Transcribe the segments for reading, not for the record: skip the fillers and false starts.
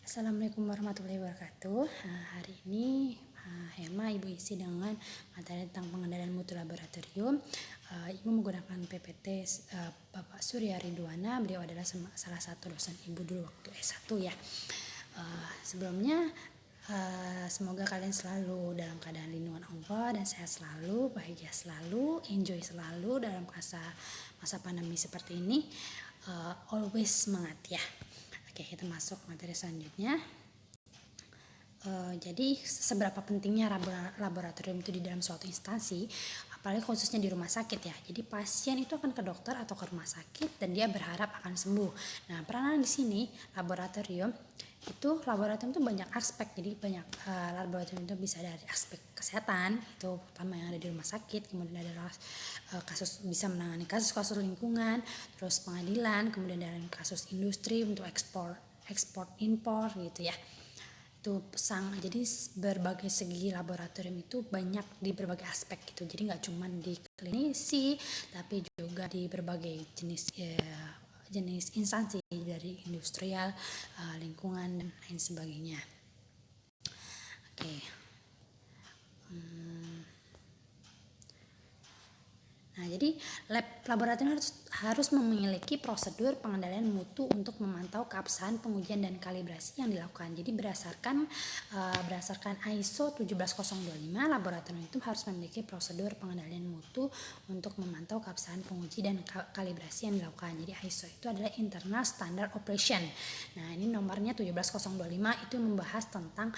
Assalamualaikum warahmatullahi wabarakatuh. Hari ini Hema Ibu isi dengan materi tentang pengendalian mutu laboratorium. Ibu menggunakan PPT Bapak Surya Ridwana. Beliau adalah salah satu dosen Ibu dulu waktu S1 ya. Sebelumnya semoga kalian selalu dalam keadaan lindungan Allah dan sehat selalu, bahagia selalu, enjoy selalu dalam masa pandemi seperti ini. Always semangat ya. Oke, kita masuk materi selanjutnya. Jadi seberapa pentingnya laboratorium itu di dalam suatu instansi, apalagi khususnya di rumah sakit ya. Jadi pasien itu akan ke dokter atau ke rumah sakit dan dia berharap akan sembuh. Nah, peranan di sini laboratorium itu banyak aspek. Jadi banyak laboratorium itu bisa dari aspek kesehatan, itu pertama yang ada di rumah sakit, kemudian ada kasus bisa menangani kasus-kasus lingkungan, terus pengadilan, kemudian dari kasus industri untuk ekspor impor gitu ya. Jadi berbagai segi laboratorium itu banyak di berbagai aspek gitu. Jadi nggak cuma di klinisi, tapi juga di berbagai jenis instansi dari industrial, lingkungan dan lain sebagainya. Oke. Nah, jadi laboratorium harus memiliki prosedur pengendalian mutu untuk memantau keabsahan pengujian dan kalibrasi yang dilakukan. Jadi berdasarkan ISO 17025, laboratorium itu harus memiliki prosedur pengendalian mutu untuk memantau keabsahan penguji dan kalibrasi yang dilakukan. Jadi ISO itu adalah Internal Standard Operation. Nah, ini nomornya 17025 itu membahas tentang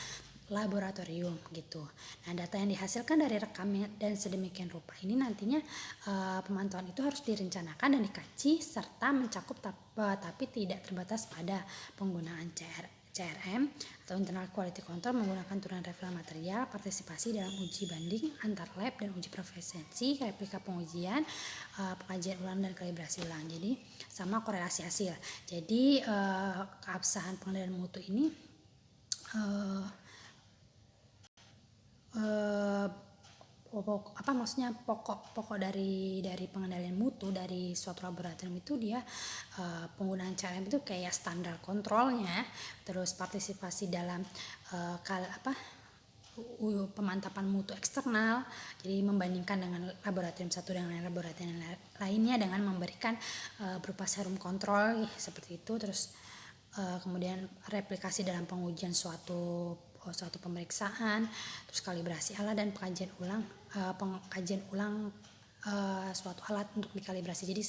laboratorium gitu. Nah, data yang dihasilkan dari rekam dan sedemikian rupa ini nantinya pemantauan itu harus direncanakan dan dikaji serta mencakup tapi tidak terbatas pada penggunaan CRM atau Internal Quality Control menggunakan turunan referensi material, partisipasi dalam uji banding antar lab dan uji proficiency, replika pengujian, pengkajian ulang dan kalibrasi ulang. Jadi sama korelasi hasil. Jadi keabsahan pengendalian mutu ini pokok dari pengendalian mutu dari suatu laboratorium itu dia penggunaan CRM itu kayak standar kontrolnya, terus partisipasi dalam pemantapan mutu eksternal, jadi membandingkan dengan laboratorium satu dengan laboratorium lainnya dengan memberikan berupa serum kontrol seperti itu, terus kemudian replikasi dalam pengujian suatu pemeriksaan, terus kalibrasi alat dan pengkajian ulang suatu alat untuk dikalibrasi. Jadi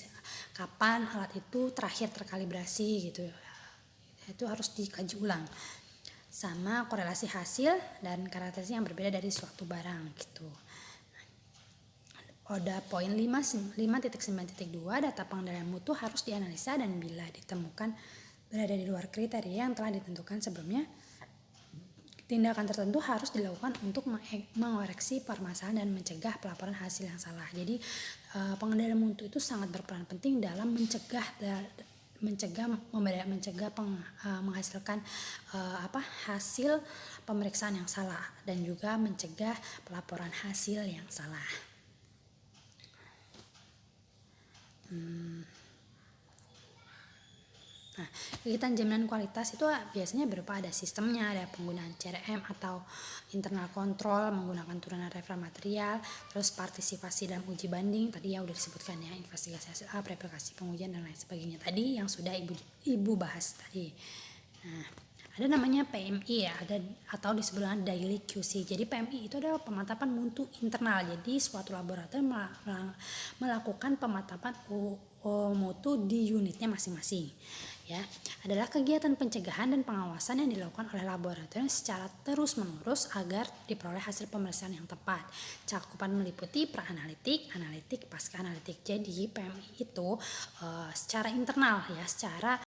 kapan alat itu terakhir terkalibrasi gitu, itu harus dikaji ulang. Sama korelasi hasil dan karakteristik yang berbeda dari suatu barang gitu. Ada poin 5.9.2, data pengendalian mutu harus dianalisa dan bila ditemukan berada di luar kriteria yang telah ditentukan sebelumnya, tindakan tertentu harus dilakukan untuk mengoreksi permasalahan dan mencegah pelaporan hasil yang salah. Jadi pengendalian mutu itu sangat berperan penting dalam menghasilkan hasil pemeriksaan yang salah dan juga mencegah pelaporan hasil yang salah. Nah, kegiatan jaminan kualitas itu biasanya berupa ada sistemnya, ada penggunaan CRM atau internal control menggunakan turunan referensi material, terus partisipasi dalam uji banding tadi ya udah disebutkan ya, investigasi hasil replikasi pengujian dan lain sebagainya tadi yang sudah ibu bahas tadi. Nah, ada namanya PMI ya, atau disebut dengan daily QC. Jadi PMI itu adalah pemantapan mutu internal. Jadi suatu laboratorium melakukan pemantapan mutu di unitnya masing-masing. Ya, adalah kegiatan pencegahan dan pengawasan yang dilakukan oleh laboratorium secara terus-menerus agar diperoleh hasil pemeriksaan yang tepat. Cakupan meliputi pra-analitik, analitik, pasca analitik. Jadi PMI itu secara internal ya, secara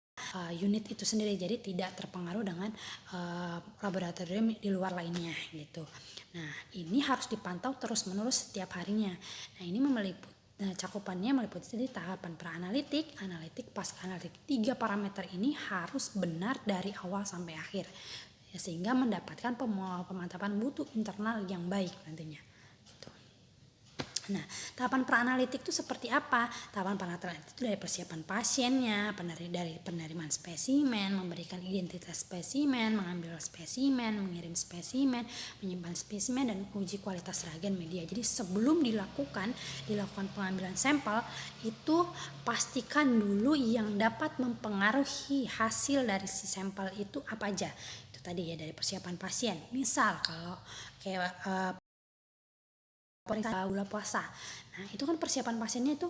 unit itu sendiri, jadi tidak terpengaruh dengan laboratorium di luar lainnya gitu. Nah, ini harus dipantau terus-menerus setiap harinya. Nah, ini cakupannya meliputi jadi tahapan pra-analitik, analitik, pasca analitik. 3 parameter ini harus benar dari awal sampai akhir ya, sehingga mendapatkan pemantapan mutu internal yang baik nantinya gitu. Nah, tahapan praanalitik itu seperti apa? Tahapan praanalitik itu dari persiapan pasiennya, dari penerimaan spesimen, memberikan identitas spesimen, mengambil spesimen, mengirim spesimen, menyimpan spesimen, dan uji kualitas reagen media. Jadi sebelum dilakukan pengambilan sampel, itu pastikan dulu yang dapat mempengaruhi hasil dari si sampel itu apa aja. Itu tadi ya, dari persiapan pasien. Misal kalau kayak periksa bulan puasa. Nah, itu kan persiapan pasiennya itu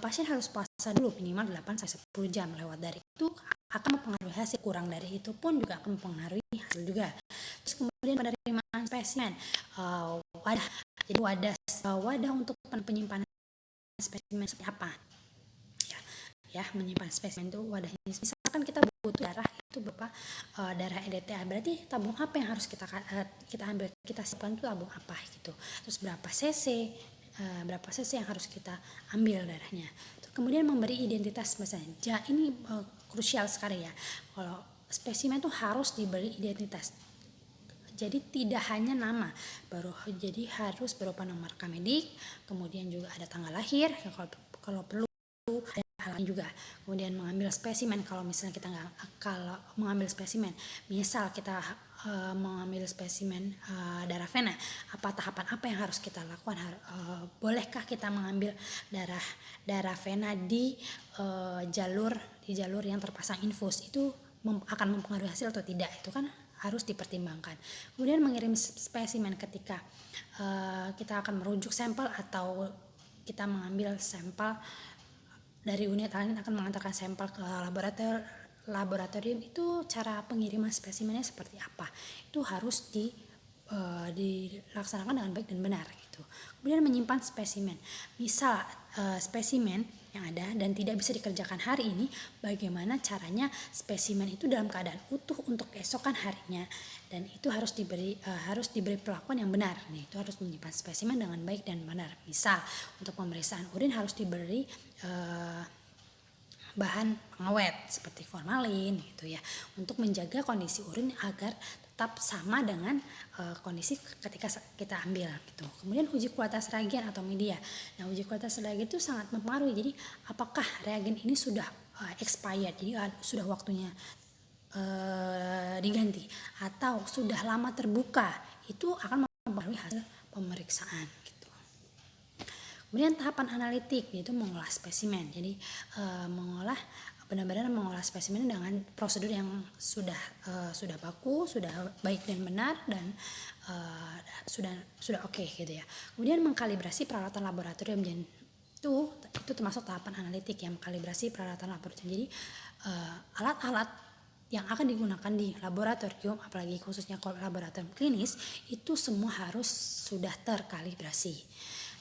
pasien harus puasa dulu minimal 8-10 jam. Lewat dari itu akan mempengaruhi hasil, kurang dari itu pun juga akan mempengaruhi hasil juga. Terus kemudian penerimaan spesimen, wadah. Jadi wadah untuk penyimpanan spesimen seperti apa? Ya, menyimpan spesimen itu wadahnya. Misalkan kita butuh darah itu berupa darah EDTA, berarti tabung apa yang harus kita ambil, kita simpan itu tabung apa gitu. Terus berapa cc yang harus kita ambil darahnya. Terus kemudian memberi identitas misalnya. Ini krusial sekali ya. Kalau spesimen itu harus diberi identitas. Jadi tidak hanya nama, jadi harus berupa nomor rekening, kemudian juga ada tanggal lahir, kalau perlu ada juga. Kemudian mengambil spesimen, kalau misalnya kita mengambil spesimen, misal kita mengambil spesimen darah vena, tahapan apa yang harus kita lakukan? Bolehkah kita mengambil darah vena di jalur yang terpasang infus? Itu akan mempengaruhi hasil atau tidak? Itu kan harus dipertimbangkan. Kemudian mengirim spesimen ketika kita akan merujuk sampel atau kita mengambil sampel dari unit lain akan mengantarkan sampel ke laboratorium, itu cara pengiriman spesimennya seperti apa? Itu harus dilaksanakan dengan baik dan benar gitu. Kemudian menyimpan spesimen. Misal spesimen yang ada dan tidak bisa dikerjakan hari ini, bagaimana caranya spesimen itu dalam keadaan utuh untuk keesokan harinya, dan itu harus diberi perlakuan yang benar. Itu harus menyimpan spesimen dengan baik dan benar. Misal untuk pemeriksaan urin harus diberi bahan pengawet seperti formalin gitu ya, untuk menjaga kondisi urin agar tetap sama dengan kondisi ketika kita ambil gitu. Kemudian uji kualitas reagen atau media. Nah, uji kualitas reagen itu sangat mempengaruhi. Jadi apakah reagen ini sudah expired, jadi sudah waktunya diganti, atau sudah lama terbuka, itu akan mempengaruhi hasil pemeriksaan gitu. Kemudian tahapan analitik, yaitu mengolah spesimen. Jadi benar-benar mengolah spesimen dengan prosedur yang sudah baku, sudah baik dan benar, dan sudah oke gitu ya. Kemudian mengkalibrasi peralatan laboratorium, dan itu termasuk tahapan analitik yang mengkalibrasi peralatan laboratorium. Jadi alat-alat yang akan digunakan di laboratorium, apalagi khususnya laboratorium klinis, itu semua harus sudah terkalibrasi.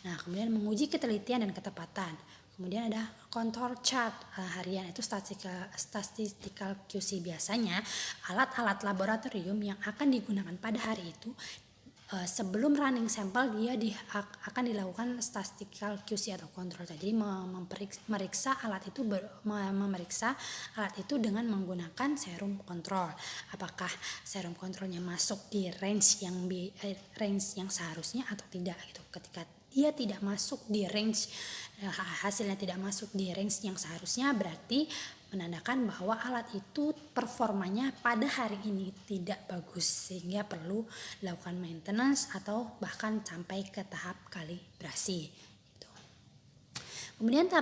Nah, kemudian menguji ketelitian dan ketepatan. Kemudian ada control chart harian, itu statistical QC. Biasanya alat-alat laboratorium yang akan digunakan pada hari itu, sebelum running sampel dia akan dilakukan statistical QC atau control chart. Jadi memeriksa alat itu dengan menggunakan serum kontrol. Apakah serum kontrolnya masuk di range yang seharusnya atau tidak gitu. Ketika dia tidak masuk di range, hasilnya tidak masuk di range yang seharusnya, berarti menandakan bahwa alat itu performanya pada hari ini tidak bagus, sehingga perlu dilakukan maintenance atau bahkan sampai ke tahap kalibrasi gitu. Kemudian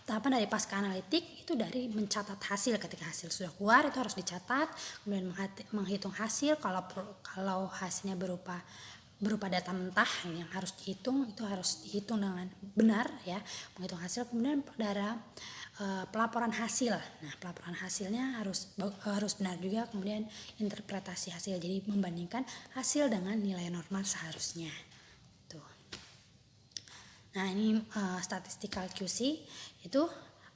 tahapan dari pasca analitik itu dari mencatat hasil. Ketika hasil sudah keluar itu harus dicatat, kemudian menghitung hasil. Kalau hasilnya berupa data mentah yang harus dihitung, itu harus dihitung dengan benar ya, menghitung hasil. Kemudian dari pelaporan hasil. Nah, pelaporan hasilnya harus benar juga. Kemudian interpretasi hasil, jadi membandingkan hasil dengan nilai normal seharusnya. Tuh. Nah, ini statistical QC itu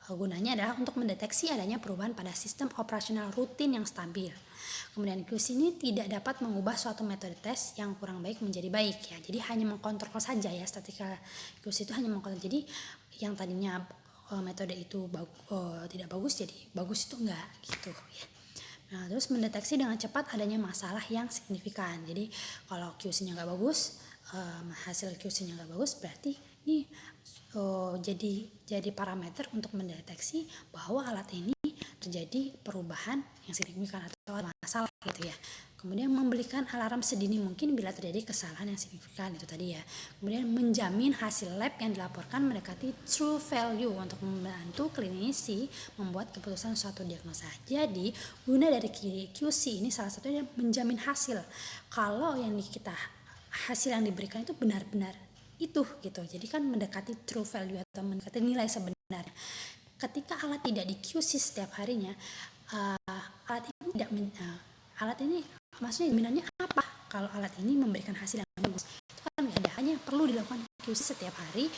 gunanya adalah untuk mendeteksi adanya perubahan pada sistem operasional rutin yang stabil. Kemudian QC ini tidak dapat mengubah suatu metode tes yang kurang baik menjadi baik ya. Jadi hanya mengkontrol saja ya, statistical QC itu hanya mengkontrol. Jadi yang tadinya metode itu tidak bagus jadi bagus, itu enggak gitu ya. Nah, terus mendeteksi dengan cepat adanya masalah yang signifikan. Jadi kalau QC-nya enggak bagus, hasil QC-nya enggak bagus, berarti ini jadi parameter untuk mendeteksi bahwa alat ini terjadi perubahan yang signifikan atau masalah gitu ya. Kemudian memberikan alarm sedini mungkin bila terjadi kesalahan yang signifikan, itu tadi ya. Kemudian menjamin hasil lab yang dilaporkan mendekati true value untuk membantu klinisi membuat keputusan suatu diagnosa. Jadi guna dari QC ini salah satunya menjamin hasil. Kalau hasil yang diberikan itu benar-benar itu gitu. Jadi kan mendekati true value atau mendekati nilai sebenarnya. Ketika alat tidak di QC setiap harinya, alat ini maksudnya jaminannya apa kalau alat ini memberikan hasil yang bagus? Itu kan nggak ada, hanya perlu dilakukan QC setiap hari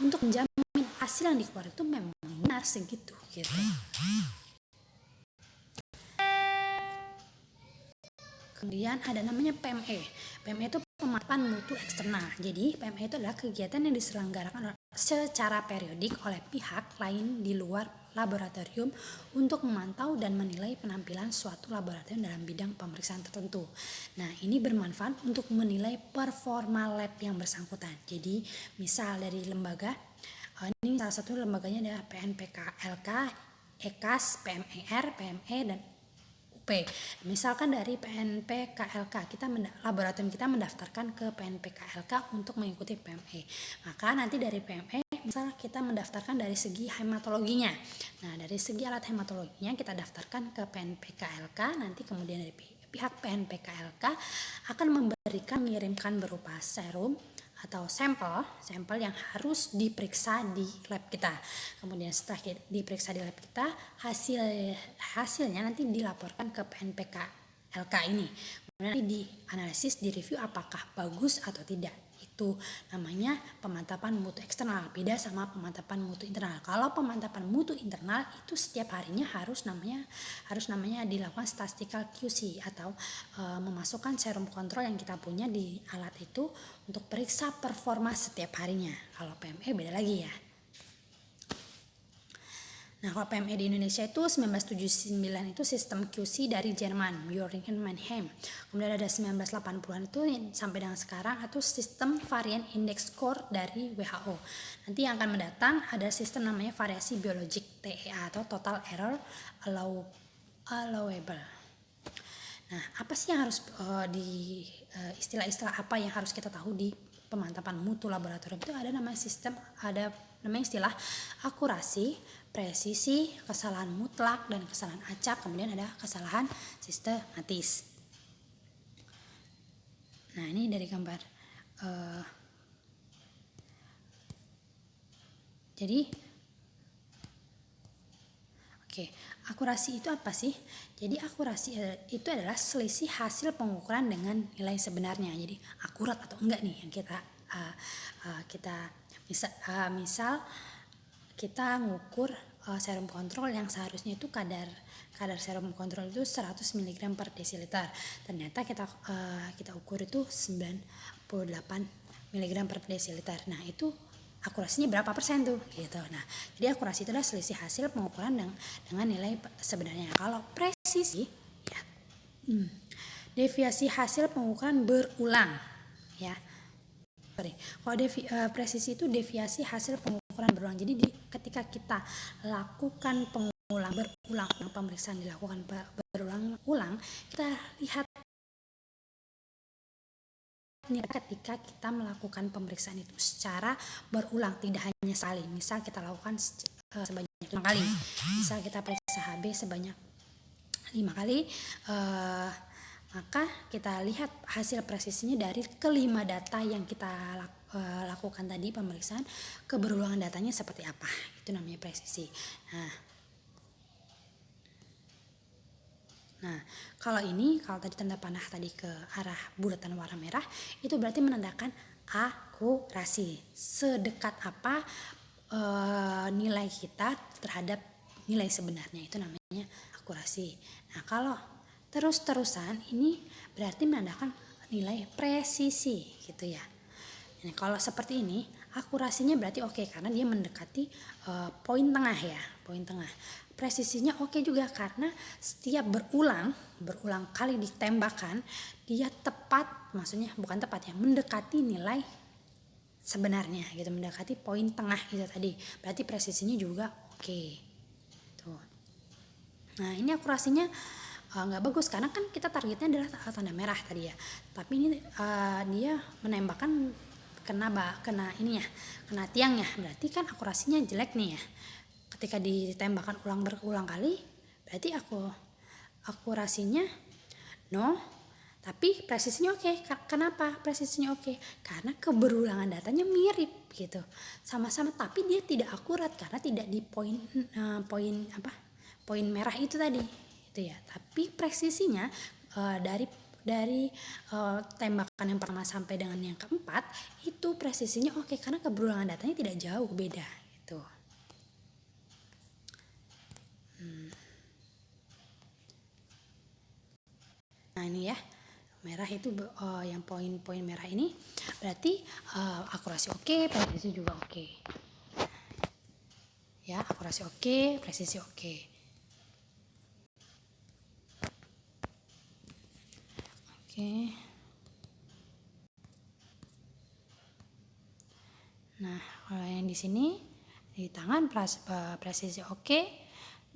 untuk menjamin hasil yang dikeluarkan itu memang benar segitu gitu. Kemudian ada namanya PME. PME itu pemantauan mutu eksternal. Jadi PME itu adalah kegiatan yang diselenggarakan secara periodik oleh pihak lain di luar laboratorium untuk memantau dan menilai penampilan suatu laboratorium dalam bidang pemeriksaan tertentu. Nah, ini bermanfaat untuk menilai performa lab yang bersangkutan. Jadi, misal dari lembaga, ini salah satu lembaganya adalah PNPKLK, EKAS, PMER, PME, dan UP. Misalkan dari PNPKLK, laboratorium kita mendaftarkan ke PNPKLK untuk mengikuti PME. Maka nanti dari PME misal kita mendaftarkan dari segi hematologinya. Nah, dari segi alat hematologinya kita daftarkan ke PNPKLK, nanti kemudian dari pihak PNPKLK akan mengirimkan berupa serum atau sampel yang harus diperiksa di lab kita. Kemudian setelah diperiksa di lab kita, hasilnya nanti dilaporkan ke PNPKLK ini. Kemudian nanti dianalisis, direview apakah bagus atau tidak. Itu namanya pemantapan mutu eksternal, beda sama pemantapan mutu internal. Kalau pemantapan mutu internal itu setiap harinya harus namanya dilakukan statistical QC atau memasukkan serum kontrol yang kita punya di alat itu untuk periksa performa setiap harinya. Kalau PME beda lagi ya. Nah, kalau PME di Indonesia itu 1979 itu sistem QC dari Jerman, Boehringer Ingelheim. Kemudian ada 1980-an itu sampai dengan sekarang itu sistem varian index score dari WHO. Nanti yang akan mendatang ada sistem namanya variasi biologik TEA atau total error allowable. Nah, apa sih yang harus istilah-istilah apa yang harus kita tahu di pemantapan mutu laboratorium itu? Ada namanya istilah akurasi, presisi, kesalahan mutlak, dan kesalahan acak. Kemudian ada kesalahan sistematis. Nah, ini dari gambar. Akurasi itu apa sih? Jadi akurasi itu adalah selisih hasil pengukuran dengan nilai sebenarnya. Jadi akurat atau enggak nih yang misal kita ngukur serum kontrol yang seharusnya itu kadar serum kontrol itu 100 mg per desiliter. Ternyata kita ukur itu 98 mg per desiliter. Nah, itu akurasinya berapa persen tuh gitu. Nah, jadi akurasi itu adalah selisih hasil pengukuran dengan nilai sebenarnya. Kalau presisi ya, deviasi hasil pengukuran berulang ya. Kalau presisi itu deviasi hasil pengukuran berulang. Jadi ketika kita lakukan berulang pemeriksaan dilakukan berulang-ulang, kita lihat ketika kita melakukan pemeriksaan itu secara berulang, tidak hanya sekali. Misal kita lakukan sebanyak 5 kali. Misal kita periksa HB sebanyak 5 kali, maka kita lihat hasil presisinya dari kelima data yang kita lakukan tadi pemeriksaan, keberulangan datanya seperti apa. Itu namanya presisi. Nah, kalau tadi tanda panah tadi ke arah bulatan warna merah, itu berarti menandakan akurasi. Sedekat apa nilai kita terhadap nilai sebenarnya, itu namanya akurasi. Nah, kalau terus-terusan ini berarti menandakan nilai presisi gitu ya. Nah, kalau seperti ini akurasinya berarti oke, karena dia mendekati poin tengah ya, poin tengah. Presisinya oke juga karena setiap berulang kali ditembakkan dia tepat, maksudnya bukan tepat ya, mendekati nilai sebenarnya gitu, mendekati poin tengah gitu tadi. Berarti presisinya juga oke. Tuh. Nah, ini akurasinya nggak bagus karena kan kita targetnya adalah tanda merah tadi ya. Tapi ini dia menembakkan kena ininya, kena tiangnya. Berarti kan akurasinya jelek nih ya. Ketika ditembakkan berulang kali, berarti akurasinya no, tapi presisinya oke. Kenapa presisinya oke? Karena keberulangan datanya mirip gitu, sama-sama, tapi dia tidak akurat karena tidak di poin merah itu tadi, itu ya. Tapi presisinya dari tembakan yang pertama sampai dengan yang keempat itu presisinya oke karena keberulangan datanya tidak jauh beda gitu. Nah ini ya, merah itu yang poin-poin merah ini berarti akurasi oke, presisi juga oke. Ya, akurasi oke, presisi oke. Oke. Nah, kalau yang di sini di tangan presisi oke,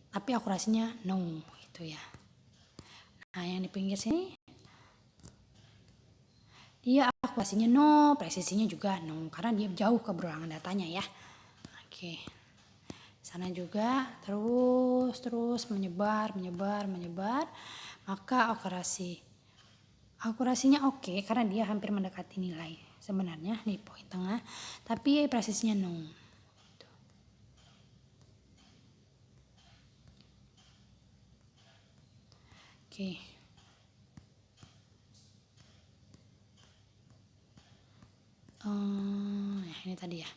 tapi akurasinya no gitu ya. Nah, yang di pinggir sini dia akurasinya no, presisinya juga no karena dia jauh keberulangan datanya ya. Oke. Sana juga terus menyebar, maka akurasinya oke karena dia hampir mendekati nilai sebenarnya di poin tengah, tapi presisinya no. Oke. Ya ini tadi ya.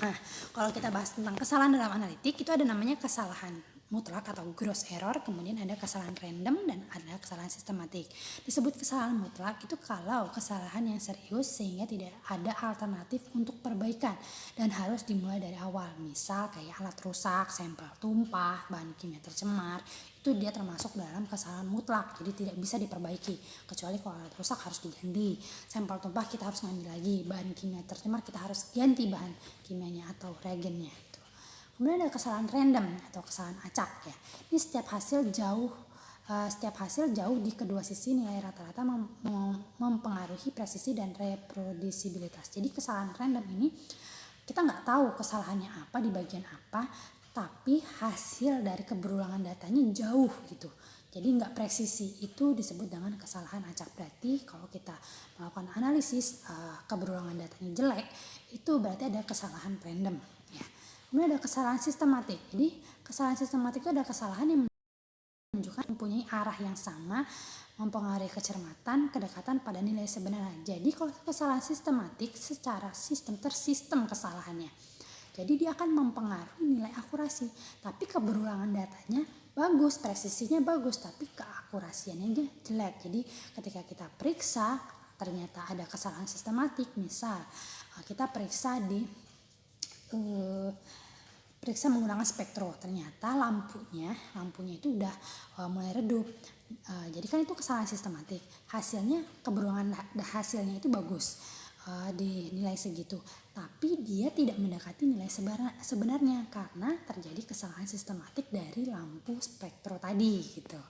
Nah, kalau kita bahas tentang kesalahan dalam analitik, itu ada namanya kesalahan mutlak atau gross error, kemudian ada kesalahan random dan ada kesalahan sistematik. Disebut kesalahan mutlak itu kalau kesalahan yang serius sehingga tidak ada alternatif untuk perbaikan dan harus dimulai dari awal. Misal kayak alat rusak, sampel tumpah, bahan kimia tercemar, itu dia termasuk dalam kesalahan mutlak, jadi tidak bisa diperbaiki kecuali kalau alat rusak harus diganti, sampel tumpah kita harus ngambil lagi, bahan kimia tercemar kita harus ganti bahan kimianya atau reagennya gitu. Kemudian ada kesalahan random atau kesalahan acak ya. Ini setiap hasil jauh di kedua sisi nilai rata-rata mempengaruhi presisi dan reprodusibilitas. Jadi kesalahan random ini kita nggak tahu kesalahannya apa di bagian apa, tapi hasil dari keberulangan datanya jauh gitu. Jadi nggak presisi, itu disebut dengan kesalahan acak. Berarti kalau kita melakukan analisis keberulangan datanya jelek, itu berarti ada kesalahan random ya. Kemudian ada kesalahan sistematik. Jadi kesalahan sistematik itu ada kesalahan yang menunjukkan mempunyai arah yang sama, mempengaruhi kecermatan, kedekatan pada nilai sebenarnya. Jadi kalau kesalahan sistematik secara tersistem kesalahannya. Jadi dia akan mempengaruhi nilai akurasi, tapi keberulangan datanya bagus, presisinya bagus, tapi keakurasiannya aja jelek. Jadi ketika kita periksa ternyata ada kesalahan sistematik, misal kita periksa menggunakan spektro, ternyata lampunya itu udah mulai redup. Jadi kan itu kesalahan sistematik. Hasilnya keberulangan hasilnya itu bagus di nilai segitu, tapi dia tidak mendekati nilai sebenarnya karena terjadi kesalahan sistematik dari lampu spektro tadi gitu.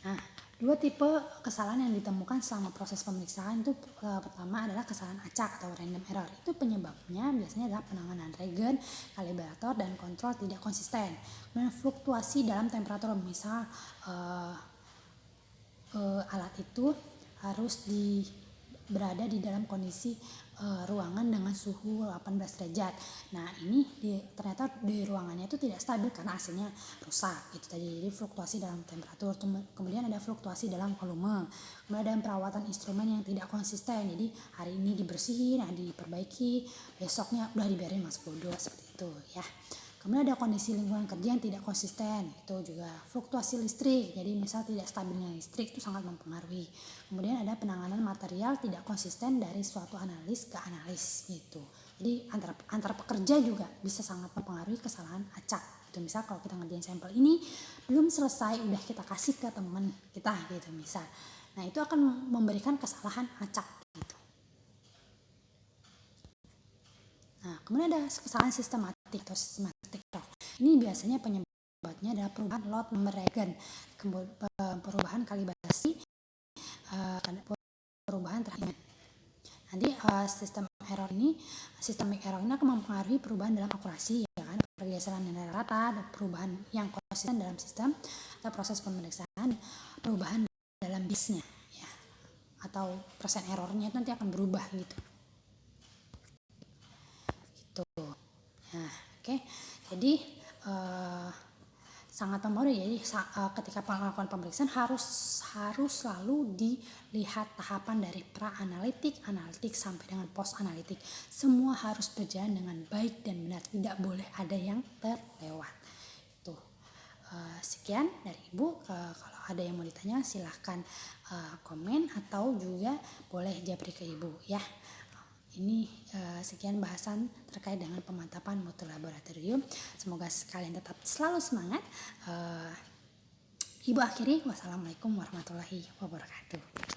Nah, dua tipe kesalahan yang ditemukan selama proses pemeriksaan itu pertama adalah kesalahan acak atau random error. Itu penyebabnya biasanya adalah penanganan regen, kalibrator, dan kontrol tidak konsisten. Kemudian fluktuasi dalam temperatur, misal alat itu harus berada di dalam kondisi ruangan dengan suhu 18 derajat. Nah ini ternyata di ruangannya itu tidak stabil karena AC-nya rusak. Itu tadi, jadi fluktuasi dalam temperatur. Kemudian ada fluktuasi dalam volume. Kemudian ada perawatan instrumen yang tidak konsisten. Jadi hari ini dibersihin, diperbaiki, besoknya udah dibiarin masuk bodoh seperti itu ya. Kemudian ada kondisi lingkungan kerja yang tidak konsisten, itu juga fluktuasi listrik, jadi misal tidak stabilnya listrik itu sangat mempengaruhi. Kemudian ada penanganan material tidak konsisten dari suatu analis ke analis gitu. Jadi antar pekerja juga bisa sangat mempengaruhi kesalahan acak. Itu misal kalau kita ngerjain sampel ini belum selesai udah kita kasih ke teman kita gitu misal. Nah itu akan memberikan kesalahan acak gitu. Nah kemudian ada kesalahan sistematik atau sistematik error. Ini biasanya penyebabnya adalah perubahan lot nomor reagen, perubahan kalibrasi, perubahan terakhir. Nanti sistemik error ini akan mempengaruhi perubahan dalam akurasi, ya kan, pergeseran nilai rata, dan perubahan yang konsisten dalam sistem atau proses pemeriksaan, perubahan dalam bisnya, ya, atau persen errornya itu nanti akan berubah gitu. Nah, oke. Jadi sangat mempengaruhi. Jadi ketika melakukan pemeriksaan harus selalu dilihat tahapan dari pra-analitik, analitik sampai dengan post-analitik. Semua harus berjalan dengan baik dan benar, tidak boleh ada yang terlewat. Tuh. Sekian dari Ibu. Kalau ada yang mau ditanya silahkan komen atau juga boleh japri ke Ibu ya. Ini sekian bahasan terkait dengan pemantapan mutu laboratorium. Semoga kalian tetap selalu semangat. Ibu akhiri, wassalamualaikum warahmatullahi wabarakatuh.